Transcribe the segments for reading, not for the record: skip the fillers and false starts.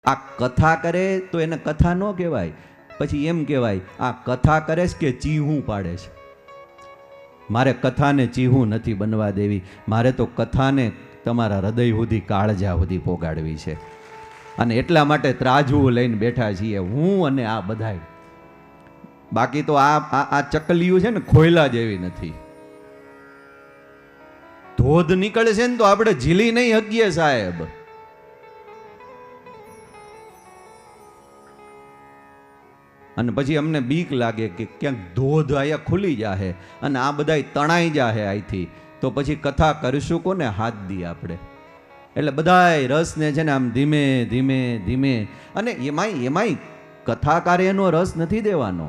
આ કથા કરે તો એને કથા ન કહેવાય, પછી એમ કહેવાય આ કથા કરે છે કે ચીહું પાડે છે. મારે કથાને ચીહું નથી બનવા દેવી, મારે તો કથાને તમારા હૃદય સુધી કાળજા સુધી પોગાડવી છે. અને એટલા માટે ત્રાજવું લઈને બેઠા છીએ હું અને આ બધાય. બાકી તો આ ચકલીયું છે ને ખોયલા જેવી નથી. ધોધ નીકળે છે ને તો આપણે ઝીલી નહીં હકીએ સાહેબ. અને પછી અમને બીક લાગે કે ક્યાંક ધોધ અહીંયા ખુલી જાહે અને આ બધાય તણાઈ જાહે અહીંથી, તો પછી કથા કરીશું કોને હાથ દી આપણે. એટલે બધાય રસને છે ને આમ ધીમે ધીમે ધીમે, અને એમાંય કથાકારે એનો રસ નથી દેવાનો.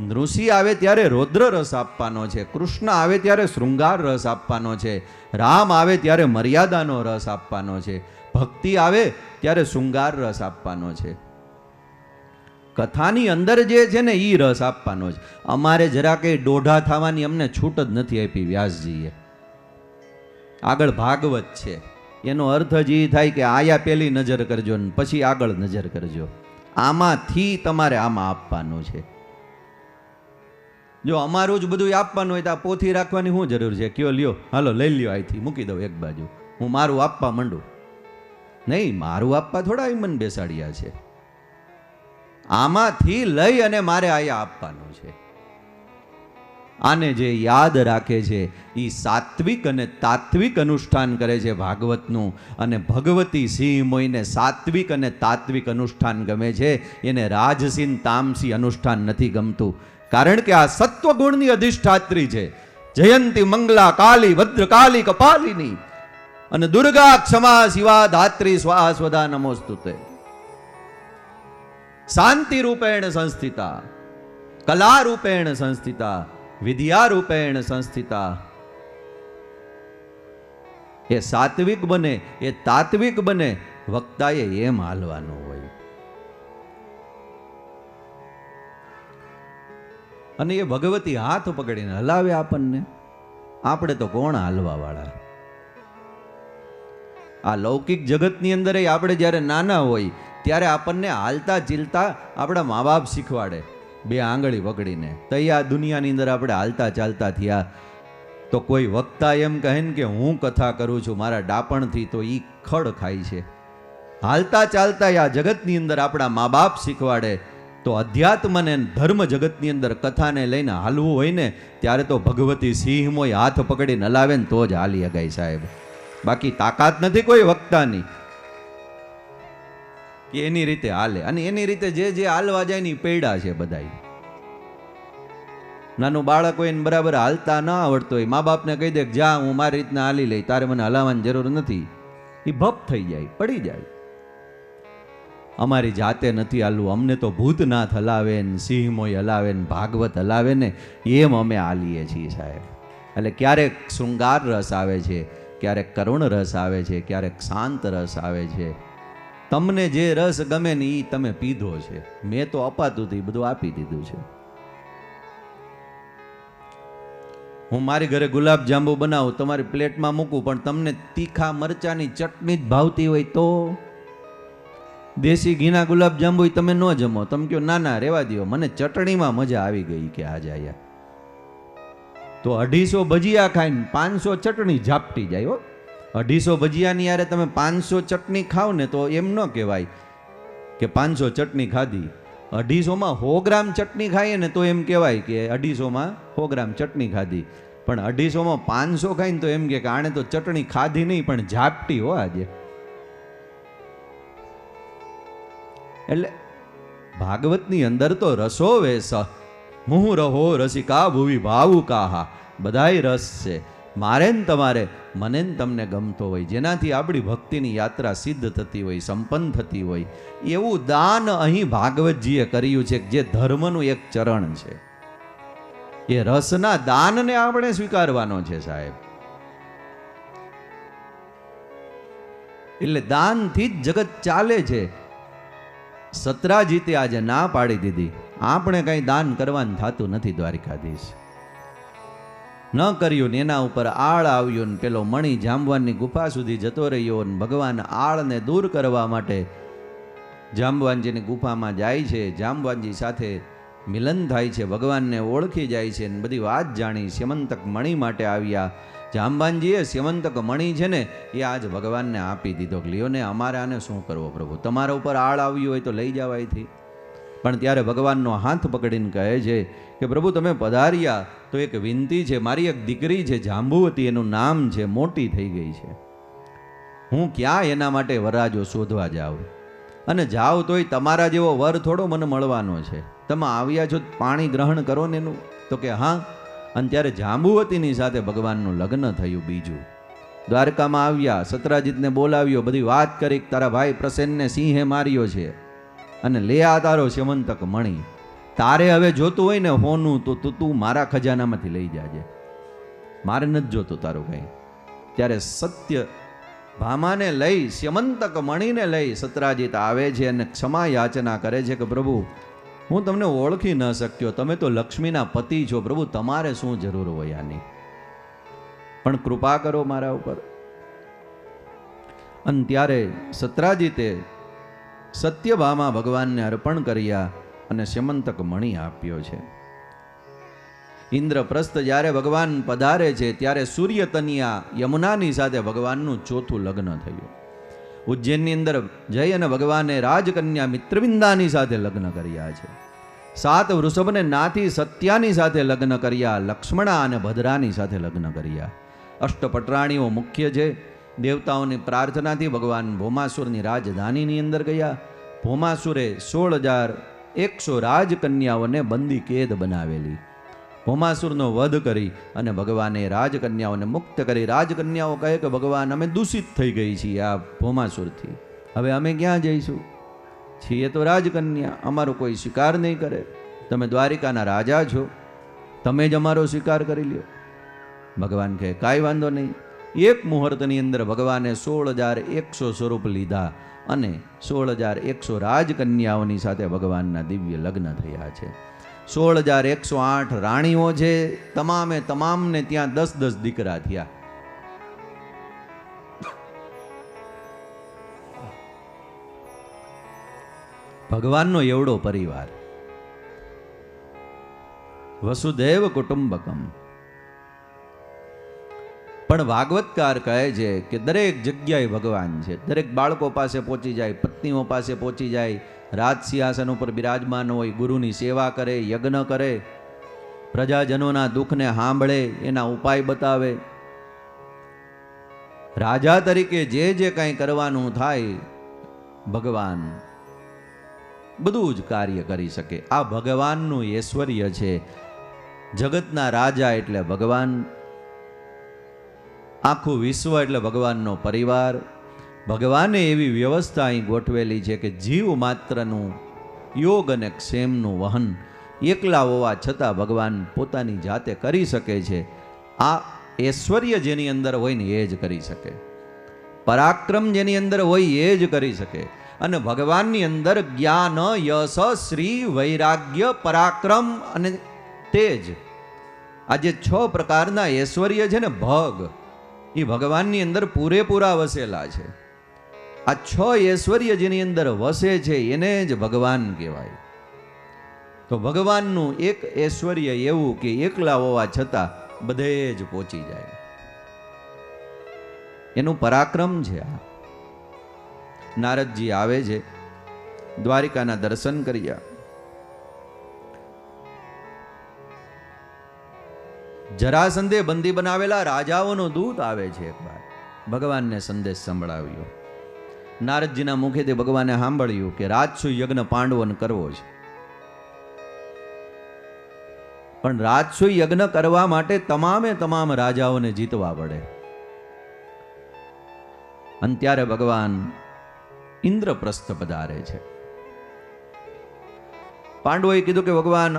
નૃષિ આવે ત્યારે રૌદ્ર રસ આપવાનો છે, કૃષ્ણ આવે ત્યારે શૃંગાર રસ આપવાનો છે, રામ આવે ત્યારે મર્યાદાનો રસ આપવાનો છે, ભક્તિ આવે ત્યારે શૃંગાર રસ આપવાનો છે. કથાની અંદર જે છે ને એ રસ આપવાનો છે. અમારે જરા કંઈ દોઢા થવાની અમને છૂટ જ નથી આપી વ્યાસજીએ. આગળ ભાગવત છે, એનો અર્થ જ એ થાય કે આયા પેલી નજર કરજો ને પછી આગળ નજર કરજો. આમાંથી તમારે આમાં આપવાનું છે. જો અમારું જ બધું આપવાનું હોય તો આ પોથી રાખવાની શું જરૂર છે? કયો લ્યો, હાલો લઈ લ્યો, અહીંથી મૂકી દઉં એક બાજુ, હું મારું આપવા માંડું. નહીં, મારું આપવા થોડા મન બેસાડ્યા છે. આમાંથી લઈ અને મારે આયા આપવાનું છે. આને જે યાદ રાખે છે એ સાત્વિક અને તાત્વિક અનુષ્ઠાન કરે છે ભાગવતનું. અને ભગવતી સિંહ મોઈને સાત્વિક અને તાત્વિક અનુષ્ઠાન ગમે છે, એને રાજસિંહ તામસી અનુષ્ઠાન નથી ગમતું. કારણ કે આ સત્વગુણની અધિષ્ઠાત્રી છે. જયંતી મંગલા કાલી ભદ્રકાલી કપાલિની અને દુર્ગા ક્ષમા શિવા ધાત્રી સ્વાહા સ્વધા નમોસ્તુતે. શાંતિ રૂપેણ સંસ્થિતા, કલા રૂપેણ સંસ્થિતા, વિદ્યા રૂપેણ સંસ્થિતા. એ સાત્વિક બને, એ તાત્વિક બને, વક્તાએ એમ હાલવાનું હોય. અને એ ભગવતી હાથ પકડીને હલાવે આપણને. આપણે તો કોણ હાલવા વાળા? આ લૌકિક જગતની અંદર આપણે જ્યારે નાના હોય ત્યારે આપણને હાલતા ચીલતા આપણા મા બાપ શીખવાડે, બે આંગળી પકડીને. તો આ દુનિયાની અંદર આપણે હાલતા ચાલતા થયા તો કોઈ વક્તા એમ કહે ને કે હું કથા કરું છું મારા ડાપણથી, તો એ ખડ ખાય છે. હાલતા ચાલતા આ જગતની અંદર આપણા મા બાપ શીખવાડે, તો અધ્યાત્મને ધર્મ જગતની અંદર કથાને લઈને હાલવું હોય ને ત્યારે તો ભગવતી સિંહ મોય હાથ પકડીને હલાવે ને તો જ હાલી અગાય સાહેબ. બાકી તાકાત નથી કોઈ વક્તાની કે એની રીતે હાલે. અને એની રીતે જે હાલવા જાય ને પૈડા છે બધાય. નાનું બાળક હોય ને બરાબર હાલતા ના આવડતો હોય, મા બાપને કહી દે જા હું મારી રીતના હાલી લઈ, તારે મને હલાવવાની જરૂર નથી, એ ભપ થઈ જાય, પડી જાય. અમારી જાતે નથી હાલવું, અમને તો ભૂતનાથ હલાવે ને સિંહ મોય હલાવે ને ભાગવત હલાવે ને એમ અમે હાલીએ છીએ સાહેબ. એટલે ક્યારેક શૃંગાર રસ આવે છે, ક્યારેક કરુણ રસ આવે છે, ક્યારેક શાંત રસ આવે છે. તમને જે રસ ગમે ને એ તમે પીધો છે. મેં તો અપાતું હતું બધું આપી દીધું છે. હું મારી ઘરે ગુલાબ જાંબુ બનાવું, તમારી પ્લેટમાં મૂકું, પણ તમને તીખા મરચાની ચટણી જ ભાવતી હોય તો દેશી ઘીના ગુલાબ જાંબુ તમે ન જમો. તમે કહો ના ના રેવા દો, મને ચટણીમાં મજા આવી ગઈ કે આજે આયા. તો 250 ભજીયા ખાઈને 500 ચટણી ઝાપટી જાય. હો, 250 ભજીયાની યારે તમે 500 ચટણી ખાવ ને તો એમ ન કહેવાય કે 500 ચટણી ખાધી. 250માં 100 ગ્રામ ચટણી ખાઈએ ને તો એમ કહેવાય કે 250માં 100 ગ્રામ ચટણી ખાધી. પણ 250માં 500 ખાઈને તો એમ કે આણે તો ચટણી ખાધી નહીં પણ ઝાપટી હો આજે. એટલે ભાગવતની અંદર તો રસો વેસ મુહ રહો રસિકા ભુવિ ભાવુકાહા, બધાય રસ છે. મારે ને તમારે, મને ને તમને ગમતો હોય, જેનાથી આપણી ભક્તિની યાત્રા સિદ્ધ થતી હોય, સંપન્ન થતી હોય, એવું દાન અહીં ભાગવતજીએ કર્યું છે, જે ધર્મનું એક ચરણ છે. એ રસના દાનને આપણે સ્વીકારવાનો છે સાહેબ. એટલે દાનથી જ જગત ચાલે છે. સતરાજીતે આજે ના પાડી દીધી, આપણે કઈ દાન કરવાનું થતું નથી. દ્વારિકાધીશ ન કર્યું ને એના ઉપર આળ આવ્યો ને પેલો મણી જાંબવાની ગુફા સુધી જતો રહ્યો ને ભગવાન આળને દૂર કરવા માટે જાંબવાનજીની ગુફામાં જાય છે, જાંબવાનજી સાથે મિલન થાય છે, ભગવાનને ઓળખી જાય છે, બધી વાત જાણી સ્યમંતક મણિ માટે આવ્યા. જાંબાનજીએ સ્યમંતક મણિ છે ને એ આજ ભગવાનને આપી દીધો. લ્યો ને, અમારે આને શું કરવો પ્રભુ, તમારા ઉપર આળ આવ્યું હોય તો લઈ જાવ અહીંથી. પણ ત્યારે ભગવાનનો હાથ પકડીને કહે છે કે પ્રભુ તમે પધાર્યા તો એક વિનંતી છે, મારી એક દીકરી છે જાંબુવતી, એનું નામ છે, મોટી થઈ ગઈ છે. હું ક્યાં એના માટે વરરાજો શોધવા જાઉં, અને જાઓ તોય તમારા જેવો વર થોડો મને મળવાનો છે. તમે આવ્યા છો પાણી ગ્રહણ કરો ને એનું. તો કે હા. અને ત્યારે જાંબુવતીની સાથે ભગવાનનું લગ્ન થયું. બીજું દ્વારકામાં આવ્યા, સત્રાજીતને બોલાવ્યો, બધી વાત કરી, તારા ભાઈ પ્રસેનને સિંહે માર્યો છે અને લે આ તારો સ્યમંતક મણિ. તારે હવે જોતું હોય ને હોનું તો તું મારા ખજાનામાંથી લઈ જાજે, મારે નથી જોતું તારું કંઈ. ત્યારે સત્ય ભામાને લઈ, સ્યમંતક મણિને લઈ સત્રાજીત આવે છે અને ક્ષમા યાચના કરે છે કે પ્રભુ હું તમને ઓળખી ન શક્યો, તમે તો લક્ષ્મીના પતિ છો પ્રભુ, તમારે શું જરૂર હોય આની, પણ કૃપા કરો મારા ઉપર. અને ત્યારે સત્રાજીતે સત્યભામા ભગવાનને અર્પણ કર્યા અને સ્યમંતક મણિ આપ્યો છે. ઇન્દ્રપ્રસ્થ જ્યારે ભગવાન પધારે છે ત્યારે સૂર્યતનિયા યમુનાની સાથે ભગવાનનું ચોથું લગ્ન થયું. ઉજ્જૈનની અંદર જઈ અને ભગવાને રાજકન્યા મિત્રવિંદાની સાથે લગ્ન કર્યા છે. 7 વૃષભને નાથી સત્યાની સાથે લગ્ન કર્યા, લક્ષ્મણા અને ભદ્રાની સાથે લગ્ન કર્યા. અષ્ટપટરાણીઓ મુખ્ય છે. દેવતાઓની પ્રાર્થનાથી ભગવાન ભૌમાસુરની રાજધાનીની અંદર ગયા. ભૌમાસુરે 16,100 રાજકન્યાઓને બંદી કેદ બનાવેલી. ભૌમાસુરનો વધ કરી અને ભગવાને રાજકન્યાઓને મુક્ત કરી. રાજકન્યાઓ કહે કે ભગવાન અમે દૂષિત થઈ ગઈ છીએ આ ભૌમાસુરથી, હવે અમે ક્યાં જઈશું, છીએ તો રાજકન્યા, અમારો કોઈ સ્વીકાર નહીં કરે, તમે દ્વારિકાના રાજા છો, તમે જ અમારો સ્વીકાર કરી લ્યો. ભગવાન કહે કાંઈ વાંધો નહીં. એક મુહૂર્તની અંદર ભગવાને 16,100 સ્વરૂપ લીધા અને 16,100 રાજકન્યાઓની સાથે ભગવાનના દિવ્ય લગ્ન થયા છે. 16,108 રાણીઓ છે, તમામે તમામને ત્યાં 10-10 દીકરા થયા. ભગવાનનો એવડો પરિવાર, વસુદેવ કુટુંબકમ. પણ ભાગવતકાર કહે છે કે દરેક જગ્યાએ ભગવાન છે. દરેક બાળકો પાસે પહોંચી જાય, પત્નીઓ પાસે પહોંચી જાય, રાજ સિંહાસન ઉપર બિરાજમાન હોય, ગુરુની સેવા કરે, યજ્ઞ કરે, પ્રજાજનોના દુઃખને સાંભળે, એના ઉપાય બતાવે. રાજા તરીકે જે કાંઈ કરવાનું થાય ભગવાન બધું જ કાર્ય કરી શકે. આ ભગવાનનું ઐશ્વર્ય છે. જગતના રાજા એટલે ભગવાન, આખું વિશ્વ એટલે ભગવાનનો પરિવાર. ભગવાને એવી વ્યવસ્થા અહીં ગોઠવેલી છે કે જીવ માત્રનું યોગ અને ક્ષેમનું વહન એકલા હોવા છતાં ભગવાન પોતાની જાતે કરી શકે છે. આ ઐશ્વર્ય જેની અંદર હોય ને એ જ કરી શકે, પરાક્રમ જેની અંદર હોય એ જ કરી શકે. અને ભગવાનની અંદર જ્ઞાન, યશ, શ્રી, વૈરાગ્ય, પરાક્રમ અને તેજ, આ જે 6 પ્રકારના ઐશ્વર્ય છે ને ભગ, એ ભગવાનની અંદર પૂરેપૂરા વસેલા છે. આ 6 ઐશ્વર્ય જેની અંદર વસે છે એને જ ભગવાન કહેવાય. તો ભગવાનનું એક ઐશ્વર્ય એવું કે એકલા હોવા છતાં બધે જ પહોંચી જાય, એનું પરાક્રમ છે. આ નારદજી આવે છે, દ્વારિકાના દર્શન કર્યા. જરાસંધે બંદી બનાવેલા રાજાઓનો દૂત આવે છે. એકવાર ભગવાનને સંદેશ સંભળાવ્યો. નારદજીના મુખેથી ભગવાને સાંભળ્યું કે રાજસુ યજ્ઞ પાંડવોને કરવો છે, પણ રાજસુ યજ્ઞ કરવા માટે તમામ રાજાઓને જીતવા પડે. અને ત્યારે ભગવાન ઇન્દ્રપ્રસ્થ પધારે છે. પાંડવોએ કીધું કે ભગવાન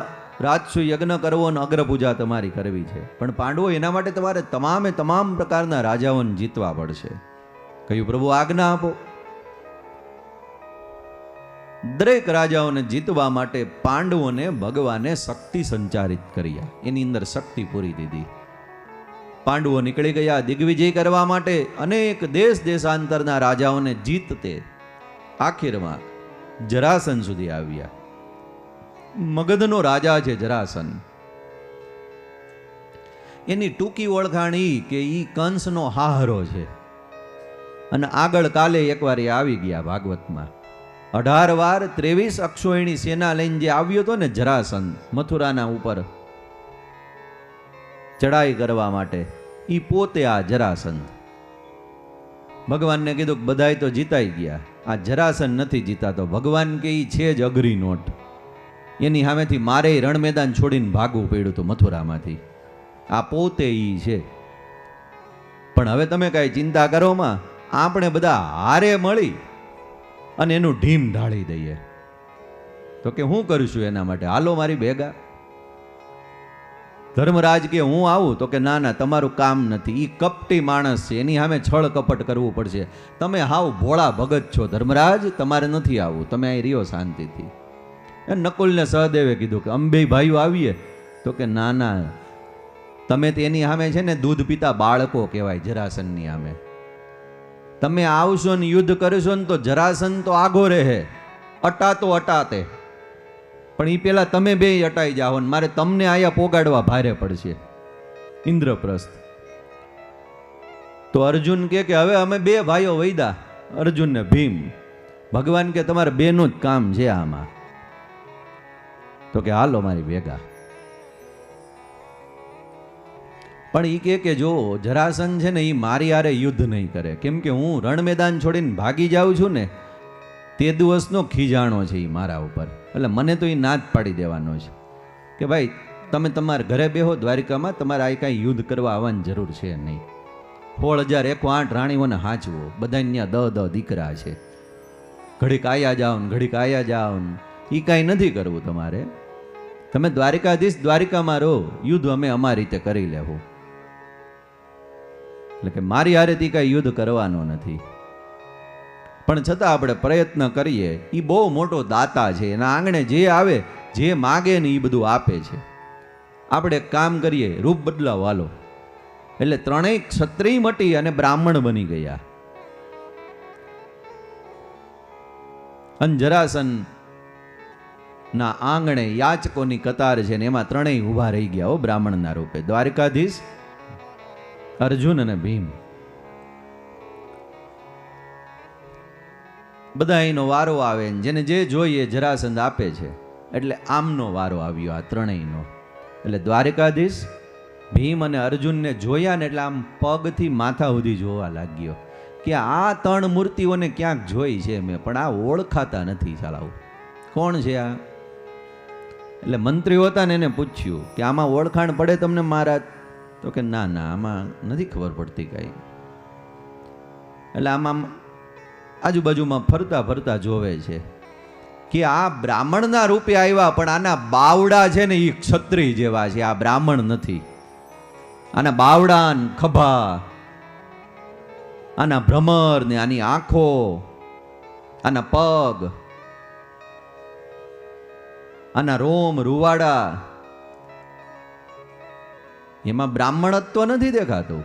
રાજસુ યજ્ઞ કરવો અને અગ્રપૂજા તમારી કરવી છે, પણ પાંડવો એના માટે તમારે તમામ પ્રકારના રાજાઓને જીતવા પડશે. કહ્યું પ્રભુ આજ્ઞા આપો. દરેક રાજાઓને જીતવા માટે પાંડવોને ભગવાને શક્તિ સંચારિત કર્યા, એની અંદર શક્તિ પૂરી દીધી. પાંડવો નીકળી ગયા દિગ્વિજય કરવા માટે, અનેક દેશાંતરના રાજાઓને જીતતે આખીરમાં જરાસન સુધી આવ્યા. મગધનો રાજા છે જરાસન. એની ટૂંકી ઓળખાણ ઈ કે ઈ કંસનો હાહરો છે. અને આગળ કાલે એકવાર એ આવી ગયા ભાગવતમાં. 18 વાર 23 અક્ષોહિણી સેના લઈને જે આવ્યો હતો ને જરાસન મથુરાના ઉપર ચડાઈ કરવા માટે, ઈ પોતે આ જરાસન. ભગવાનને કીધું કે બધાય તો જીતાઈ ગયા, આ જરાસન નથી જીતાતો. ભગવાન કે ઈ છે જ અઘરી નોટ. એની સામેથી મારે રણ મેદાન છોડીને ભાગવું પડ્યું હતું મથુરામાંથી. આ પોતે ઈ છે. પણ હવે તમે કાંઈ ચિંતા કરો માં, આપણે બધા હારે મળી અને એનું ઢીમ ઢાળી દઈએ. તો કે હું કરીશું એના માટે, હાલો મારી ભેગા. ધર્મરાજ કે હું આવું? તો કે ના ના, તમારું કામ નથી. ઈ કપટી માણસ છે, એની સામે છળ કપટ કરવું પડશે. તમે હાવ ભોળા ભગત છો ધર્મરાજ, તમારે નથી આવવું, તમે અહીં રહ્યો શાંતિથી. નકુલને સહદેવે કીધું કે અંબે ભાઈઓ આવીએ? તો કે ના ના, તમે તેની સામે છે ને દૂધ પીતા બાળકો કહેવાય જરાસનની સામે. તમે આવશો ને યુદ્ધ કરશો ને તો જરાસન તો આગો રહે, અટાતો અટાતે. પણ એ પેલા તમે બે અટાઈ જાઓ ને મારે તમને આયા પોગાડવા ભારે પડશે. ઇન્દ્રપ્રસ્થ. તો અર્જુન કે હવે અમે બે ભાઈઓ વૈદા, અર્જુન ને ભીમ. ભગવાન કે તમારે બેનું જ કામ છે આમાં. તો કે હાલો મારી ભેગા. પણ એ કે જો જરાસન છે ને એ મારી હારે યુદ્ધ નહીં કરે, કેમ કે હું રણ મેદાન છોડીને ભાગી જાઉં છું ને તે દિવસનો ખીજાણો છે એ મારા ઉપર. એટલે મને તો એ ના જ પાડી દેવાનો છે કે ભાઈ તમે તમારા ઘરે બેહો દ્વારિકામાં, તમારે આ કાંઈ યુદ્ધ કરવા આવવાની જરૂર છે નહીં. 16,108 રાણીઓને હાંચવો, બધાને ત્યાં 10 દીકરા છે. ઘડીક આયા જાઓ ને ઘડીક આયા જાઓ ને, એ કાંઈ નથી કરવું તમારે. તમે દ્વારિકાધીશ દ્વારિકામાં રહો, યુદ્ધ અમે અમારી રીતે કરી લેવું. એટલે કે મારી હારેથી કાંઈ યુદ્ધ કરવાનો નથી. પણ છતાં આપણે પ્રયત્ન કરીએ. એ બહુ મોટો દાતા છે, એના આંગણે જે આવે જે માગે ને એ બધું આપે છે. આપણે એક કામ કરીએ, રૂપ બદલાવ હાલો. એટલે ત્રણેય ક્ષત્રિય મટી અને બ્રાહ્મણ બની ગયા. અને જરાસન ના આંગણે યાચકોની કતાર છે ને એમાં ત્રણેય ઊભા રહી ગયા હો બ્રાહ્મણના રૂપે. દ્વારિકાધીશ, અર્જુન અને ભીમ. બધા એનો વારો આવે ને જેને જે જોઈએ જરાસંધ આપે છે. એટલે આમનો વારો આવ્યો આ ત્રણેયનો. એટલે દ્વારિકાધીશ, ભીમ અને અર્જુનને જોયા ને એટલે આમ પગથી માથા સુધી જોવા લાગ્યો કે આ ત્રણ મૂર્તિઓને ક્યાંક જોઈ છે મેં, પણ આ ઓળખાતા નથી. ચાલાવું કોણ છે આ? એટલે મંત્રીઓ હતા ને એને પૂછ્યું કે આમાં ઓળખાણ પડે તમને મહારાજ? તો કે ના ના, આમાં નથી ખબર પડતી કાંઈ. એટલે આમાં આજુબાજુમાં ફરતા ફરતા જોવે છે કે આ બ્રાહ્મણના રૂપે આવ્યા, પણ આના બાવડા છે ને એ ક્ષત્રિય જેવા છે, આ બ્રાહ્મણ નથી. આના બાવડા ને ખભા, આના ભ્રમર ને આની આંખો, આના પગ, આના રોમ રૂવાડા, એમાં બ્રાહ્મણત્વ નથી દેખાતું.